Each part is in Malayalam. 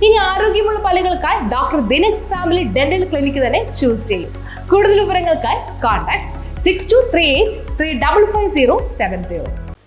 ഇനി ആരോഗ്യമുള്ള പല്ലുകൾക്കായി ഡോക്ടർ ദിനക്സ് ഫാമിലി ഡെന്റൽ ക്ലിനിക്ക് തന്നെ ചൂസ് ചെയ്യും. കൂടുതൽ വിവരങ്ങൾക്കായി കോൺടാക്ട് 6238355070.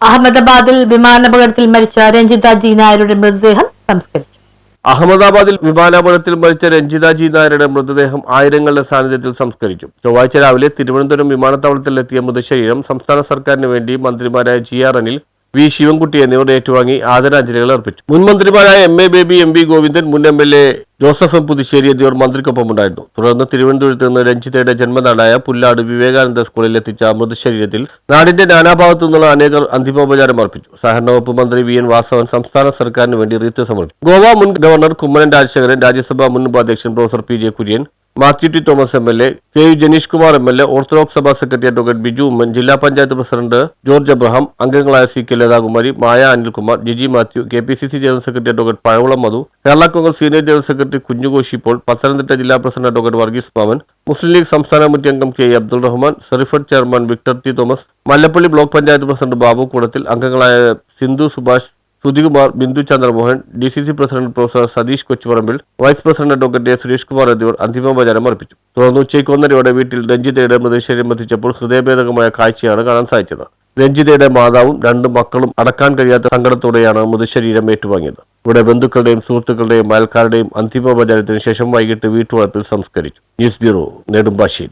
അഹമ്മദാബാദിൽ വിമാനാപകടത്തിൽ മരിച്ച രഞ്ജിത ജി നായരുടെ മൃതദേഹം സംസ്കരിച്ചു. അഹമ്മദാബാദിൽ വിമാനാപകടത്തിൽ മരിച്ച രഞ്ജിത ജി നായരുടെ മൃതദേഹം ആയിരങ്ങളുടെ സാന്നിധ്യത്തിൽ സംസ്കരിച്ചു. ചൊവ്വാഴ്ച രാവിലെ തിരുവനന്തപുരം വിമാനത്താവളത്തിലെത്തിയ മൃതശരീരം സംസ്ഥാന സർക്കാരിന് വേണ്ടി മന്ത്രിമാരായ GR അനിൽ, വി ശിവൻകുട്ടി എന്നിവർ ഏറ്റുവാങ്ങി ആദരാഞ്ജലികൾ അർപ്പിച്ചു. മുൻ മന്ത്രിമാരായ MA ബേബി, MV ഗോവിന്ദൻ, മുൻ MLA ജോസഫ് പുതുശ്ശേരി എന്നിവർ മന്ത്രിക്കൊപ്പമുണ്ടായിരുന്നു. തുടർന്ന് തിരുവനന്തപുരത്ത് നിന്ന് രഞ്ജിതയുടെ ജന്മനാടായ പുല്ലാട് വിവേകാനന്ദ സ്കൂളിൽ എത്തിച്ച മൃതശരീരത്തിൽ നാടിന്റെ നാനാഭാഗത്തു നിന്നുള്ള അനേകർ അന്തിമോപചാരം അർപ്പിച്ചു. സഹകരണ വകുപ്പ് മന്ത്രി VN വാസവൻ സംസ്ഥാന സർക്കാരിന് വേണ്ടി റീത്ത് സമർപ്പിച്ചു. ഗോവ മുൻ ഗവർണർ കുമ്മനം രാജശേഖരൻ, രാജ്യസഭാ മുൻ ഉപാധ്യക്ഷൻ professor PJ Kurien, Mathew T Thomas MLA, KU Janeesh Kumar MLA, Orthodox സഭാ സെക്രട്ടറി അഡ്വക്കേറ്റ് ബിജു ഉമ്മൻ, ജില്ലാ പഞ്ചായത്ത് പ്രസിഡന്റ് ജോർജ് അബ്രഹാം, അംഗങ്ങളായ CK Lathakumari, Maya Anilkumar, Jiji Mathew, KPCC general secretary advocate Pazhavalam Madhu, Kerala Congress senior general secretary Kunjukoshi Paul, Pathanamthitta ജില്ലാ പ്രസിഡന്റ് അഡ്വക്കേറ്റ് വർഗീസ് മാമൻ, മുസ്ലിം ലീഗ് സംസ്ഥാന കമ്മിറ്റി അംഗം KE Abdul Rahman, Serifed chairman Victor T Thomas, Mallappally block panchayat president Babu കൂടത്തിൽ, അംഗങ്ങളായ Sindhu Subhash, Sudhikumar, Bindu Chandramohan, DCC president professor Satheesh Kochuparambil, vice president advocate A Suresh Kumar എന്നിവർ അന്തിമോപചാരം അർപ്പിച്ചു. തുടർന്ന് ഉച്ചയ്ക്ക് 1:30 വീട്ടിൽ രഞ്ജിതയുടെ മൃതശരീരം എത്തിച്ചപ്പോൾ ഹൃദയഭേദകമായ കാഴ്ചയാണ് കാണാൻ സാധിച്ചത്. രഞ്ജിതയുടെ മാതാവും 2 മക്കളും അടക്കാൻ കഴിയാത്ത സങ്കടത്തോടെയാണ് മൃതശരീരം ഏറ്റുവാങ്ങിയത്. ഇവിടെ ബന്ധുക്കളുടെയും സുഹൃത്തുക്കളുടെയും അയൽക്കാരുടെയും അന്തിമോപചാരത്തിന് ശേഷം വൈകിട്ട് വീട്ടുവളപ്പിൽ സംസ്കരിച്ചു. News bureau, Nedumbassery.